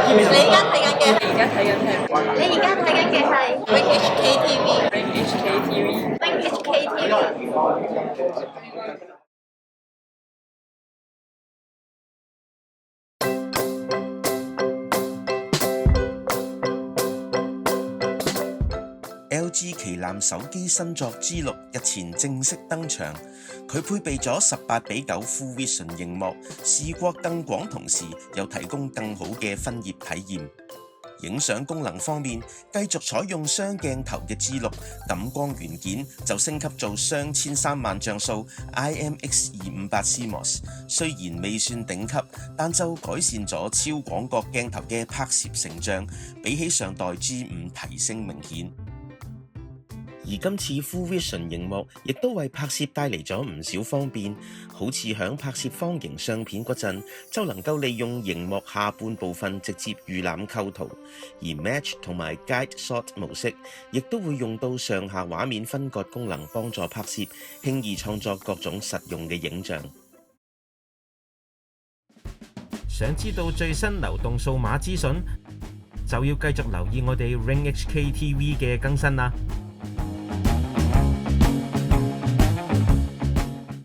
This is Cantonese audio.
你而家睇緊嘅係？你而家睇緊嘅係 Ring HKTV。Ring HKTV。LG 旗艦手機新作 G6 日前正式登場，佢配備咗18:9 Full Vision 螢幕，視覺更廣，同時又提供更好嘅分頁體驗。影相功能方面，繼續採用雙鏡頭嘅 G6 感光元件就升級做雙13萬像素 IMX258 CMOS， 雖然未算頂級，但就改善咗超廣角鏡頭嘅拍攝成像，比起上代 G5 提升明顯。而今次 Full Vision 螢幕亦都為拍攝帶嚟咗唔少方便，好似響拍攝方形相片嗰陣，就能夠利用螢幕下半部分直接預覽構圖，而 Match 同埋 Guide Shot 模式亦都會用到上下畫面分割功能，幫助拍攝輕易創作各種實用嘅影像。想知道最新流動數碼資訊，就要繼續留意我哋 Ring HKTV 嘅更新啦！